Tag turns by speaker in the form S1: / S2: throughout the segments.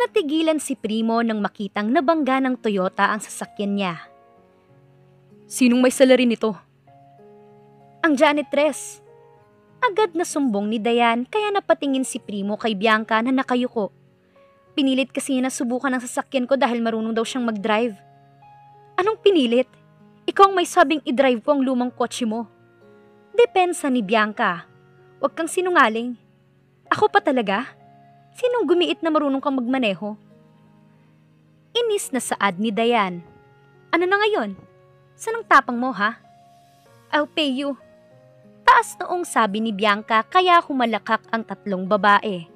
S1: Natigilan si Primo nang makitang nabangga ng Toyota ang sasakyan niya.
S2: Sinong may salarin nito?
S1: Ang janitress. Agad na sumbong ni Dayan kaya napatingin si Primo kay Bianca na nakayuko. Pinilit kasi niya na subukan ang sasakyan ko dahil marunong daw siyang mag-drive. Anong pinilit? Ikaw ang may sabing i-drive ko ang lumang kotse mo. Depensa ni Bianca. Huwag kang sinungaling. Ako pa talaga? Sinong gumiit na marunong kang magmaneho? Inis na saad ni Dayan. Ano na ngayon? Saan ang tapang mo ha? I'll pay you. Taas noong sabi ni Bianca kaya humalakak ang tatlong babae.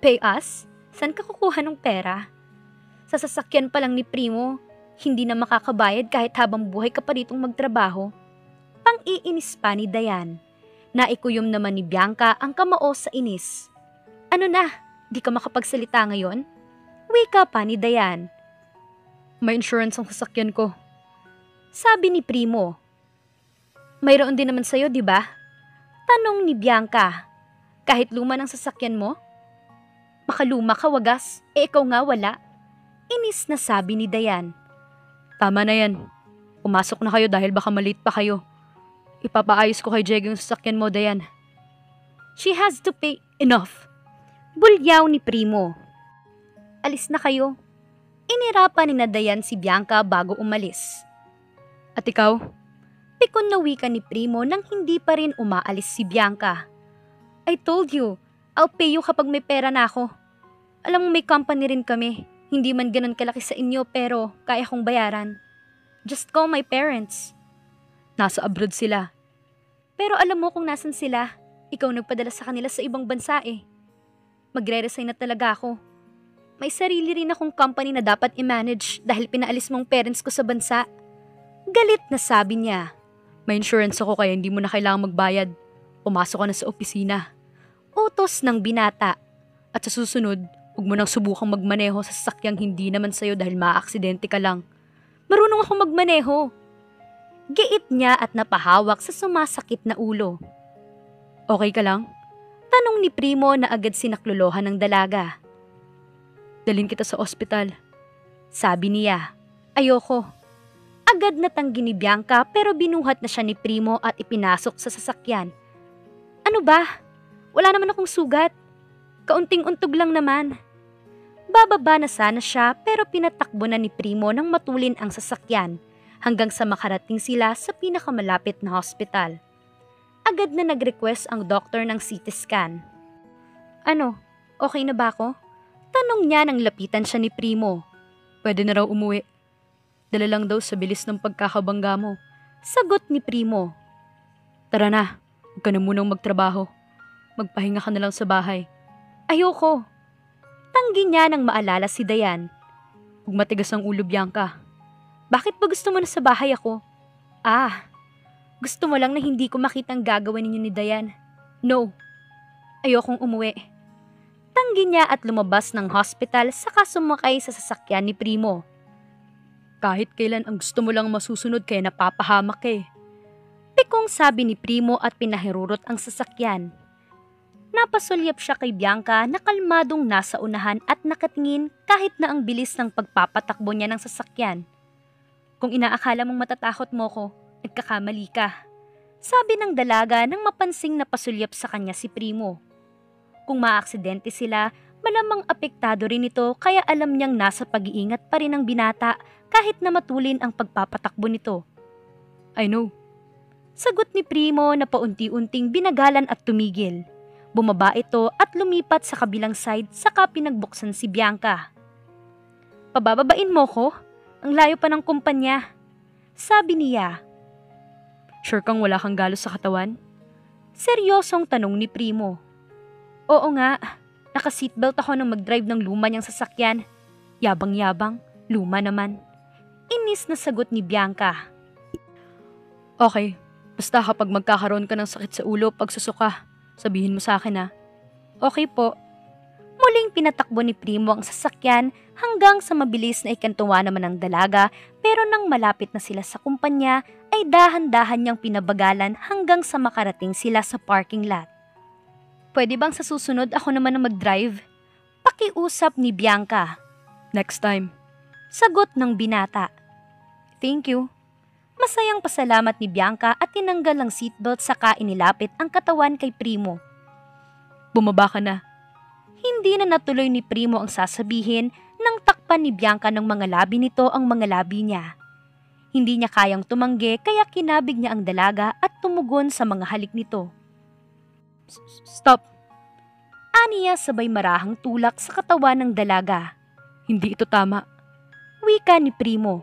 S1: Pay us? Saan ka kukuha ng pera? Sa sasakyan pa lang ni Primo, hindi na makakabayad kahit habang buhay ka pa ditong magtrabaho. Pang-iinis pa ni Dayan. Naikuyom naman ni Bianca ang kamao sa inis. Ano na? Di ka makapagsalita ngayon? Wika pa ni Dayan.
S2: May insurance ang sasakyan ko.
S1: Sabi ni Primo. Mayroon din naman sa'yo, di ba? Tanong ni Bianca. Kahit luma ng sasakyan mo? Makaluma ka wagas, ikaw nga wala. Inis na sabi ni Dayan.
S2: Tama na yan. Pumasok na kayo dahil baka malate pa kayo. Ipapaayos ko kay Jeg yung sasakyan mo, Dayan.
S1: She has to pay enough. Bulyaw ni Primo. Alis na kayo. Inirapan ni Dayan si Bianca bago umalis.
S2: At ikaw?
S1: Pikon na wika ni Primo nang hindi pa rin umaalis si Bianca. I told you, I'll pay you kapag may pera na ako. Alam mo may company rin kami. Hindi man ganun kalaki sa inyo pero kaya kong bayaran. Just call my parents.
S2: Nasa abroad sila.
S1: Pero alam mo kung nasan sila. Ikaw nagpadala sa kanila sa ibang bansa eh. Magre-resign na talaga ako. May sarili rin akong company na dapat i-manage dahil pinaalis mong parents ko sa bansa. Galit na sabi niya.
S2: May insurance ako kaya hindi mo na kailangang magbayad. Pumasok ka na sa opisina.
S1: Utos ng binata.
S2: At sa susunod, huwag mo nang subukang magmaneho sa sasakyang hindi naman sa'yo dahil maaaksidente ka lang.
S1: Marunong akong magmaneho. Giit niya at napahawak sa sumasakit na ulo.
S2: Okay ka lang?
S1: Tanong ni Primo na agad sinaklolohan ng dalaga.
S2: Dalhin kita sa ospital.
S1: Sabi niya. Ayoko. Agad na tanggi ni Bianca pero binuhat na siya ni Primo at ipinasok sa sasakyan. Ano ba? Wala naman akong sugat. Kaunting-untog lang naman. Bababa na sana siya pero pinatakbo na ni Primo nang matulin ang sasakyan hanggang sa makarating sila sa pinakamalapit na hospital. Agad na nag-request ang doktor ng CT scan. Ano, okay na ba ako? Tanong niya nang lapitan siya ni Primo.
S2: Pwede na raw umuwi. Dala lang daw sa bilis ng pagkakabangga mo.
S1: Sagot ni Primo.
S2: Tara na, huwag ka na munang magtrabaho. Magpahinga ka na lang sa bahay.
S1: Ayoko. Tanggi niya nang maalala si Dayan.
S2: Huwag matigas ang ulo, Bianca.
S1: Bakit ba gusto mo na sa bahay ako? Gusto mo lang na hindi ko makitang gagawin ninyo ni Dayan. No, ayokong umuwi. Tanggi niya at lumabas ng hospital saka sumakay sa sasakyan ni Primo.
S2: Kahit kailan ang gusto mo lang masusunod kaya napapahamak eh.
S1: Pikong sabi ni Primo at pinahirurot ang sasakyan. Napasulyap siya kay Bianca na kalmadong nasa unahan at nakatingin kahit na ang bilis ng pagpapatakbo niya ng sasakyan. Kung inaakala mong matatakot mo ko, nagkakamali ka. Sabi ng dalaga nang mapansing napasulyap sa kanya si Primo. Kung maaksidente sila, malamang apektado rin ito kaya alam niyang nasa pag-iingat pa rin ang binata kahit na matulin ang pagpapatakbo nito.
S2: I know.
S1: Sagot ni Primo na paunti-unting binagalan at tumigil. Bumaba ito at lumipat sa kabilang side saka pinagbuksan si Bianca. Pabababain mo ko? Ang layo pa ng kumpanya. Sabi niya.
S2: Sure kang wala kang galos sa katawan?
S1: Seryosong tanong ni Primo. Oo nga, naka-seatbelt ako nang mag-drive ng luma niyang sasakyan. Yabang-yabang, luma naman. Inis na sagot ni Bianca.
S2: Okay, basta kapag magkakaroon ka ng sakit sa ulo pag susuka, sabihin mo sa akin ha.
S1: Okay po. Muling pinatakbo ni Primo ang sasakyan hanggang sa mabilis na ikantuwa naman ng dalaga pero nang malapit na sila sa kumpanya ay dahan-dahan niyang pinabagalan hanggang sa makarating sila sa parking lot. Pwede bang sa susunod ako naman ang mag-drive? Pakiusap ni Bianca.
S2: Next time.
S1: Sagot ng binata. Thank you. Masayang pasalamat ni Bianca at tinanggal ang seatbelt saka inilapit ang katawan kay Primo.
S2: Bumaba ka na.
S1: Hindi na natuloy ni Primo ang sasabihin nang takpan ni Bianca ng mga labi nito ang mga labi niya. Hindi niya kayang tumanggi kaya kinabig niya ang dalaga at tumugon sa mga halik nito.
S2: Stop.
S1: Aniya sabay marahang tulak sa katawan ng dalaga.
S2: Hindi ito tama.
S1: Wika ni Primo.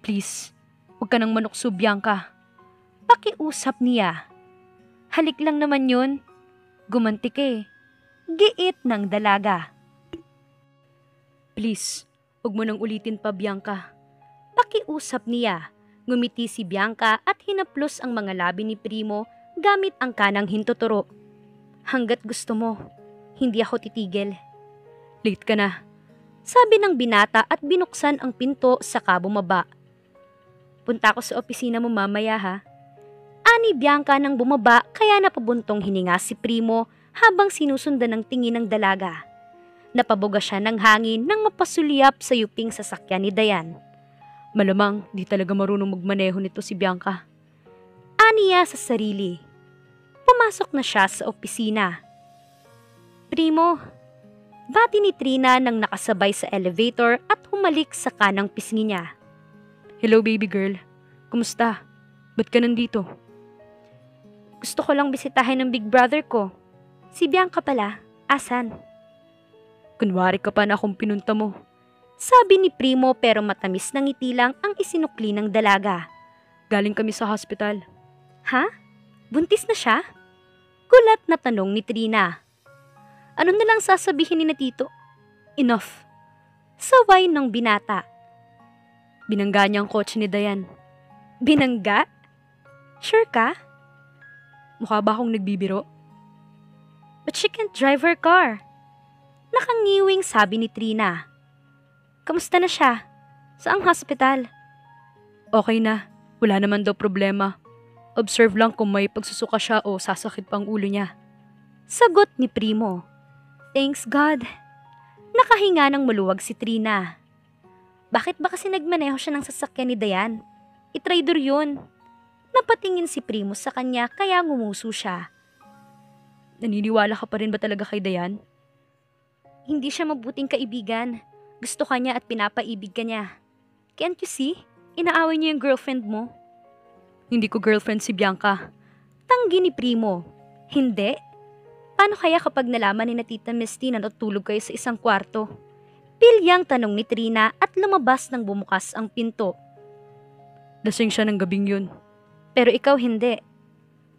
S2: Please, huwag ka nang manukso, Bianca.
S1: Pakiusap niya. Halik lang naman yun. Gumanti ka eh. Giit ng dalaga.
S2: Please, huwag mo nang ulitin pa, Bianca.
S1: Pakiusap niya. Ngumiti si Bianca at hinaplos ang mga labi ni Primo gamit ang kanang hintuturo. Hanggat gusto mo, hindi ako titigil.
S2: Late ka na.
S1: Sabi ng binata at binuksan ang pinto saka bumaba. Punta ako sa opisina mo mamaya ha. Ani Bianca nang bumaba kaya napabuntong hininga si Primo habang sinusundan ng tingin ng dalaga. Napabuga siya ng hangin nang mapasulyap sa yuping sasakyan ni Dayan.
S2: Malamang di talaga marunong magmaneho nito si Bianca.
S1: Aniya sa sarili. Pumasok na siya sa opisina. Primo, bati ni Trina nang nakasabay sa elevator at humalik sa kanang pisngi niya.
S2: Hello baby girl, kumusta? Ba't ka nandito?
S1: Gusto ko lang bisitahin ng big brother ko. Si Bianca pala, asan?
S2: Kunwari ka pa na akong pinunta mo.
S1: Sabi ni Primo pero matamis na ngiti lang ang isinukli ng dalaga.
S2: Galing kami sa hospital.
S1: Ha? Buntis na siya? Kulat na tanong ni Trina. Ano na lang sasabihin ni na Tito?
S2: Enough.
S1: Saway ng binata.
S2: Binangga niya ang kotse ni Dayan.
S1: Binangga? Sure ka?
S2: Mukha ba akong nagbibiro?
S1: But she can't drive her car. Nakangiwing sabi ni Trina. Kamusta na siya? Saang hospital?
S2: Okay na. Wala naman daw problema. Observe lang kung may pagsusuka siya o sasakit pa ang ulo niya.
S1: Sagot ni Primo. Thanks God. Nakahinga ng maluwag si Trina. Bakit ba kasi nagmaneho siya ng sasakyan ni Dayan? Itraidor yun. Napatingin si Primo sa kanya kaya ngumuso siya.
S2: Naniniwala ka pa rin ba talaga kay Dayan?
S1: Hindi siya mabuting kaibigan. Gusto ka niya at pinapaibig ka niya. Can't you see? Inaaway niya yung girlfriend mo.
S2: Hindi ko girlfriend si Bianca.
S1: Tanggi ni Primo. Hindi? Paano kaya kapag nalaman ni na Tita Misty na natulog kayo sa isang kwarto? Pilyang tanong ni Trina at lumabas nang bumukas ang pinto.
S2: Lasing siya ng gabing yun.
S1: Pero ikaw hindi.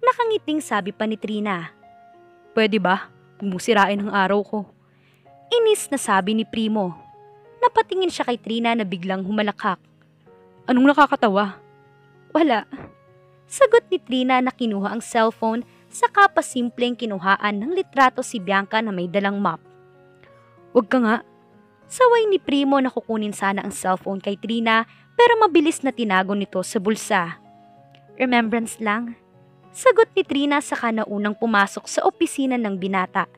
S1: Nakangiting sabi pa ni Trina.
S2: Pwede ba? Huwag mo sirain ang araw ko.
S1: Inis na sabi ni Primo. Napatingin siya kay Trina na biglang humalakak.
S2: Anong nakakatawa?
S1: Wala. Sagot ni Trina na kinuha ang cellphone saka pa simpleng kinuhaan ng litrato si Bianca na may dalang map.
S2: Huwag ka nga.
S1: Saway ni Primo na kukunin sana ang cellphone kay Trina pero mabilis na tinago nito sa bulsa. Remembrance lang. Sagot ni Trina saka na unang pumasok sa opisina ng binata.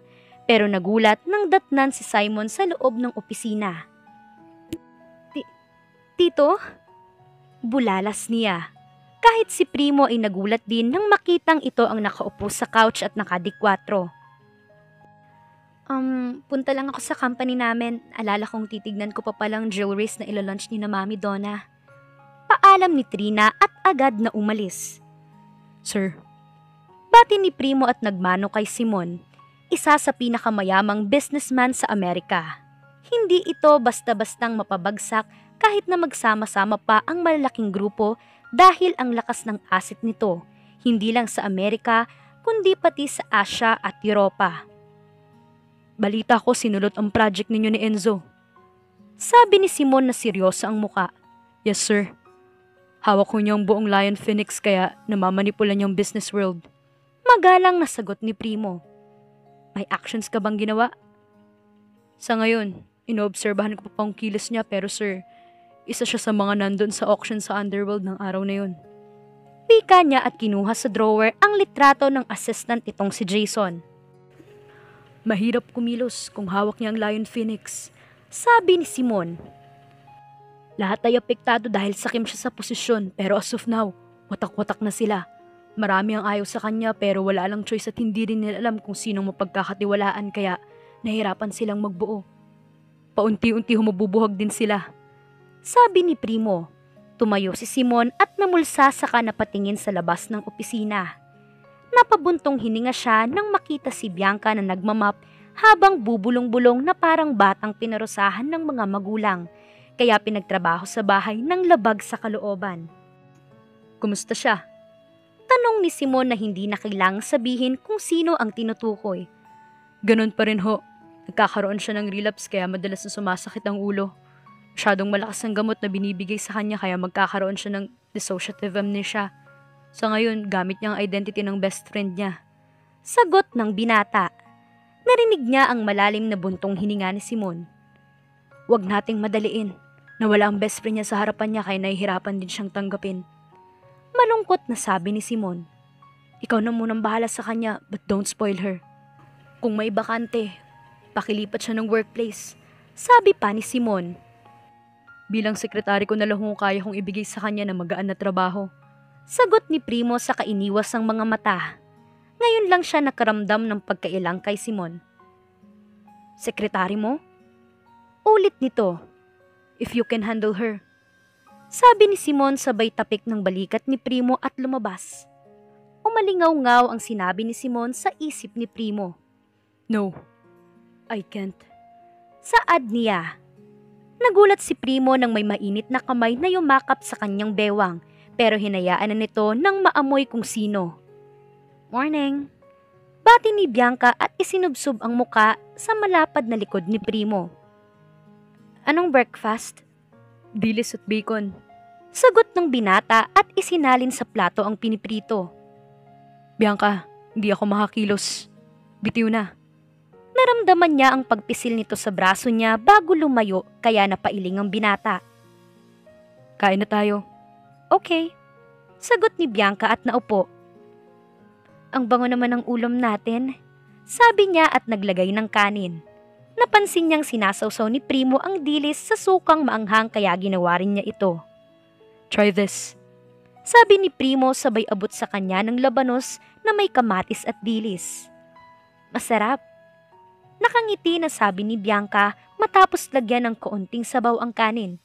S1: Pero nagulat nang datnan si Simon sa loob ng opisina. Tito? Bulalas niya. Kahit si Primo ay nagulat din nang makitang ito ang nakaupo sa couch at nakadikwatro. Punta lang ako sa company namin. Alala kong titignan ko pa palang jewelries na ilalunch ni na Mami Donna. Paalam ni Trina at agad na umalis.
S2: Sir.
S1: Bati ni Primo at nagmano kay Simon, isa sa pinakamayamang businessman sa Amerika. Hindi ito basta-bastang mapabagsak kahit na magsama-sama pa ang malalaking grupo dahil ang lakas ng asset nito, hindi lang sa Amerika kundi pati sa Asia at Europa.
S2: Balita ko sinulot ang project ninyo ni Enzo.
S1: Sabi ni Simon na seryoso ang muka.
S2: Yes sir. Hawak ko niya ang buong Lion Phoenix kaya namamanipula niyang business world.
S1: Magalang na sagot ni Primo.
S2: May actions ka bang ginawa? Sa ngayon, inoobserbahan ko pa ang kilos niya pero sir, isa siya sa mga nandun sa auction sa underworld ng araw na yun.
S1: Wika niya at kinuha sa drawer ang litrato ng assistant itong si Jason.
S2: Mahirap kumilos kung hawak niya ang Lion Phoenix.
S1: Sabi ni Simon.
S2: Lahat ay apektado dahil sakim siya sa posisyon, pero as of now, watak-watak na sila. Marami ang ayaw sa kanya pero wala lang choice at hindi rin nila alam kung sinong mapagkakatiwalaan kaya nahirapan silang magbuo. Paunti-unti humububuhag din sila.
S1: Sabi ni Primo. Tumayo si Simon at namulsa saka napatingin sa labas ng opisina. Napabuntong hininga siya nang makita si Bianca na nagmamap habang bubulong-bulong na parang batang pinarusahan ng mga magulang, kaya pinagtrabaho sa bahay ng labag sa kalooban.
S2: Kumusta siya?
S1: Tanong ni Simon na hindi na kailangang sabihin kung sino ang tinutukoy.
S2: Ganun pa rin ho. Nagkakaroon siya ng relapse kaya madalas na sumasakit ang ulo. Masyadong malakas ang gamot na binibigay sa kanya kaya magkakaroon siya ng dissociative amnesia. Sa ngayon, gamit niya ang identity ng best friend niya.
S1: Sagot ng binata. Narinig niya ang malalim na buntong hininga ni Simon.
S2: Huwag nating madaliin. Nawala ang best friend niya sa harapan niya kaya nahihirapan din siyang tanggapin.
S1: Malungkot na sabi ni Simon.
S2: Ikaw na munang bahala sa kanya but don't spoil her. Kung may bakante, pakilipat siya ng workplace.
S1: Sabi pa ni Simon.
S2: Bilang sekretary ko na lang kaya kong ibigay sa kanya na magaan na trabaho.
S1: Sagot ni Primo sa kainiwas ng mga mata. Ngayon lang siya nakaramdam ng pagkailang kay Simon.
S2: Sekretary mo?
S1: Ulit nito.
S2: If you can handle her.
S1: Sabi ni Simon sabay tapik ng balikat ni Primo at lumabas. Umalingaw-ngaw ang sinabi ni Simon sa isip ni Primo.
S2: No, I can't.
S1: Saad niya. Nagulat si Primo nang may mainit na kamay na yumakap sa kanyang bewang pero hinayaan na nito nang maamoy kung sino. Morning. Bati ni Bianca at isinubsob ang muka sa malapad na likod ni Primo. Anong breakfast?
S2: Dilis at bacon.
S1: Sagot ng binata at isinalin sa plato ang piniprito.
S2: Bianca, hindi ako makakilos. Bitiw na.
S1: Naramdaman niya ang pagpisil nito sa braso niya bago lumayo kaya napailing ang binata.
S2: Kain na tayo.
S1: Okay. Sagot ni Bianca at naupo. Ang bango naman ng ulam natin. Sabi niya at naglagay ng kanin. Napansin niyang sinasawsaw ni Primo ang dilis sa sukang maanghang kaya ginawa rin niya ito.
S2: Try this.
S1: Sabi ni Primo sabay abot sa kanya ng labanos na may kamatis at dilis. Masarap. Nakangiti na sabi ni Bianca matapos lagyan ng kaunting sabaw ang kanin.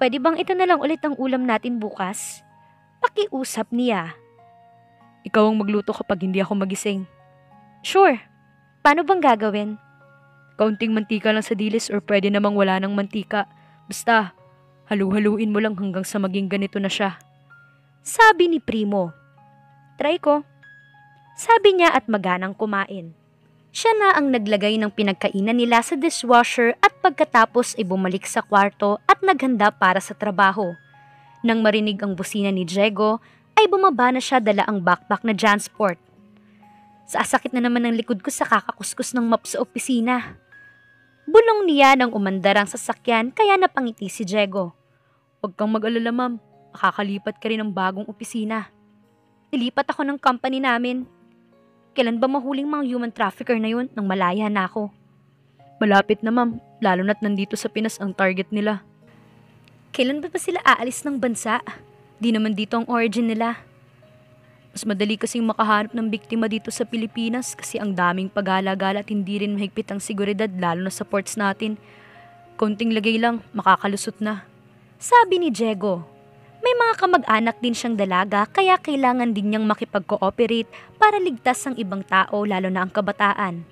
S1: Pwede bang ito na lang ulit ang ulam natin bukas? Pakiusap niya.
S2: Ikaw ang magluto kapag hindi ako magising.
S1: Sure. Paano bang gagawin?
S2: Kaunting mantika lang sa dilis or pwede namang wala ng mantika. Basta, halu-haluin mo lang hanggang sa maging ganito na siya.
S1: Sabi ni Primo. Try ko. Sabi niya at maganang kumain. Siya na ang naglagay ng pinagkainan nila sa dishwasher at pagkatapos ay bumalik sa kwarto at naghanda para sa trabaho. Nang marinig ang busina ni Diego, ay bumaba na siya dala ang backpack na Jansport. Sasakit na naman ang likod ko sa kakakuskus ng map sa opisina. Bulong niya nang umandar ang sasakyan kaya napangiti si Diego.
S2: Huwag kang mag-alala ma'am, makakalipat ka rin ng bagong opisina.
S1: Nilipat ako ng company namin. Kailan ba mahuling mga human trafficker na yun nang malaya na ako?
S2: Malapit na ma'am, lalo na't nandito sa Pinas ang target nila.
S1: Kailan ba sila aalis ng bansa? Di naman dito ang origin nila.
S2: Mas madali kasing makahanap ng biktima dito sa Pilipinas kasi ang daming pag-alagala at hindi rin mahigpit ang seguridad lalo na sa ports natin. Konting lagay lang, makakalusot na.
S1: Sabi ni Diego. May mga kamag-anak din siyang dalaga kaya kailangan din niyang makipag-cooperate para ligtas ang ibang tao lalo na ang kabataan.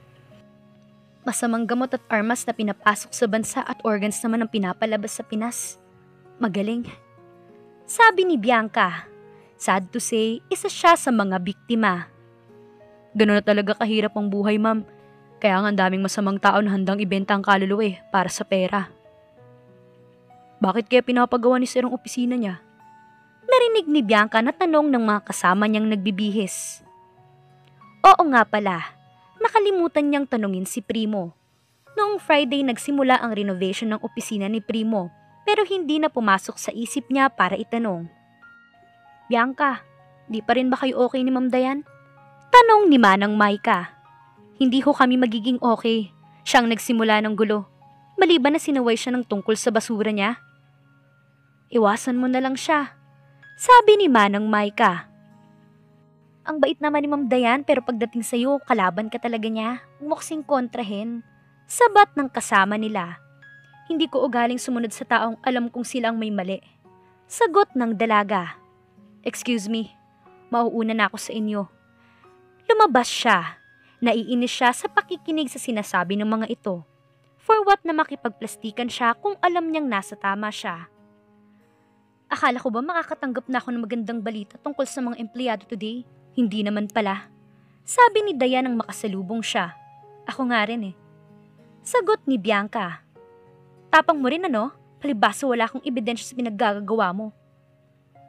S1: Masamang gamot at armas na pinapasok sa bansa at organs naman ang pinapalabas sa Pinas. Magaling. Sabi ni Bianca. Sad to say, isa siya sa mga biktima.
S2: Gano'n na talaga kahirap ang buhay ma'am. Kaya nga ang daming masamang tao na handang ibenta ang kaluluwa para sa pera. Bakit kaya pinapagawa ni Sir ang opisina niya?
S1: Narinig ni Bianca na tanong ng mga kasama niyang nagbibihis. Oo nga pala, nakalimutan niyang tanungin si Primo. Noong Friday nagsimula ang renovation ng opisina ni Primo pero hindi na pumasok sa isip niya para itanong. Bianca, di pa rin ba kayo okay ni Ma'am Dayan? Tanong ni Manang Maika. Hindi ho kami magiging okay. Siya ang nagsimula ng gulo. Maliban na sinaway siya ng tungkol sa basura niya. Iwasan mo na lang siya, sabi ni Manang Maika. Ang bait naman ni Ma'am Dayan pero pagdating sa'yo, kalaban ka talaga niya. Huwag mo kasing kontrahin. Sabat ng kasama nila. Hindi ko ugaling sumunod sa taong alam kong sila ang may mali. Sagot ng dalaga. Excuse me, mauuna na ako sa inyo. Lumabas siya. Naiinis siya sa pakikinig sa sinasabi ng mga ito. For what na makipagplastikan siya kung alam niyang nasa tama siya. Akala ko ba makakatanggap na ako ng magandang balita tungkol sa mga empleyado today? Hindi naman pala. Sabi ni Dayan nang makasalubong siya. Ako nga rin eh. Sagot ni Bianca. Tapang mo rin ano? Palibasa wala akong ebidensya sa pinaggagawa mo.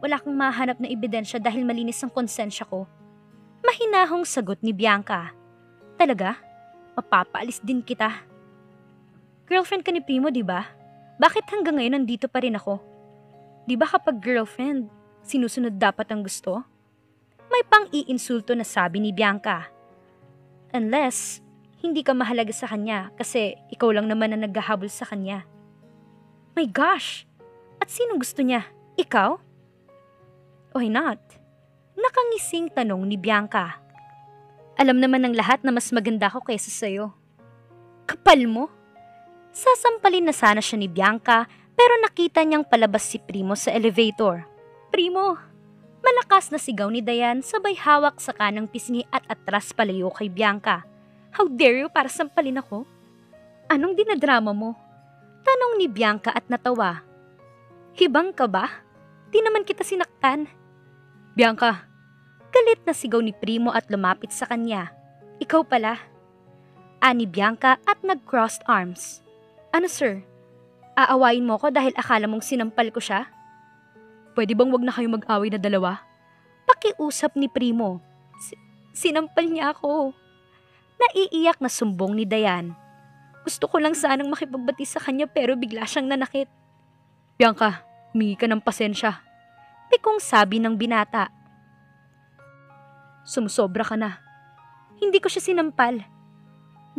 S1: Wala kang mahanap na ebidensya dahil malinis ang konsensya ko. Mahinahong sagot ni Bianca. Talaga? Mapapaalis din kita. Girlfriend ka ni Primo, di ba? Bakit hanggang ngayon nandito pa rin ako? Di ba kapag girlfriend, sinusunod dapat ang gusto? May pang-iinsulto na sabi ni Bianca. Unless, hindi ka mahalaga sa kanya kasi ikaw lang naman ang naghahabol sa kanya. My gosh! At sinong gusto niya? Ikaw? Why not? Nakangising tanong ni Bianca. Alam naman ng lahat na mas maganda ako kaysa sa'yo. Kapal mo? Sasampalin na sana siya ni Bianca pero nakita niyang palabas si Primo sa elevator. Primo! Malakas na sigaw ni Dayan sabay hawak sa kanang pisngi at atras palayo kay Bianca. How dare you para sampalin ako? Anong dinadrama mo? Tanong ni Bianca at natawa. Hibang ka ba? Di naman kita sinaktan. Bianca! Galit na sigaw ni Primo at lumapit sa kanya. Ikaw pala. Ani Bianca at nag-crossed arms. Ano sir? Aawayin mo ko dahil akala mong sinampal ko siya? Pwede bang wag na kayo mag-away na dalawa? Pakiusap ni Primo. Sinampal niya ako. Naiiyak na sumbong ni Dayan. Gusto ko lang sanang makipagbati sa kanya pero bigla siyang nanakit. Bianca, humingi ka ng pasensya. Pikong sabi ng binata. Sumusobra ka na. Hindi ko siya sinampal.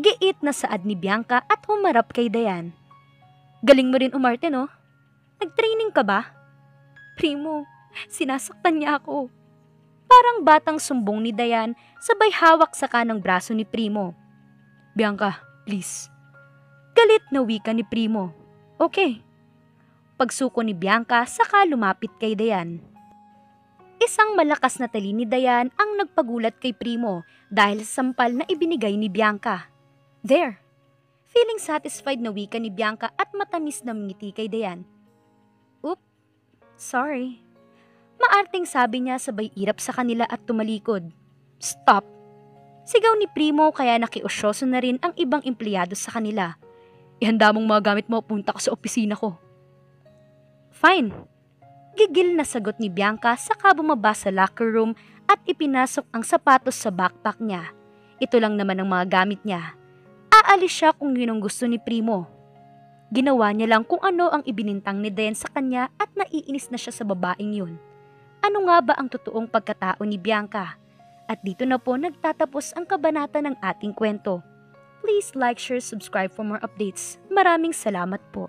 S1: Giit na saad ni Bianca at humarap kay Dayan. Galing mo rin umarte no? Nag-training ka ba? Primo, sinasaktan niya ako. Parang batang sumbong ni Dayan sabay hawak sa kanang braso ni Primo. Bianca, please. Galit na wika ni Primo. Okay. Pagsuko ni Bianca saka lumapit kay Dayan. Isang malakas na tali ni Dayan ang nagpagulat kay Primo dahil sa sampal na ibinigay ni Bianca. There. Feeling satisfied na wika ni Bianca at matamis na ngiti kay Dayan. Oop, sorry. Maarting sabi niya sabay irap sa kanila at tumalikod. Stop. Sigaw ni Primo kaya nakiusyoso na rin ang ibang empleyado sa kanila. Ihanda mong mga gamit mo, punta ka sa opisina ko. Fine. Gigil na sagot ni Bianca saka bumaba sa locker room at ipinasok ang sapatos sa backpack niya. Ito lang naman ang mga gamit niya. Aalis siya kung yun ang gusto ni Primo. Ginawa niya lang kung ano ang ibinintang ni Dayan sa kanya at naiinis na siya sa babaeng yun. Ano nga ba ang totoong pagkatao ni Bianca? At dito na po nagtatapos ang kabanata ng ating kwento. Please like, share, subscribe for more updates. Maraming salamat po.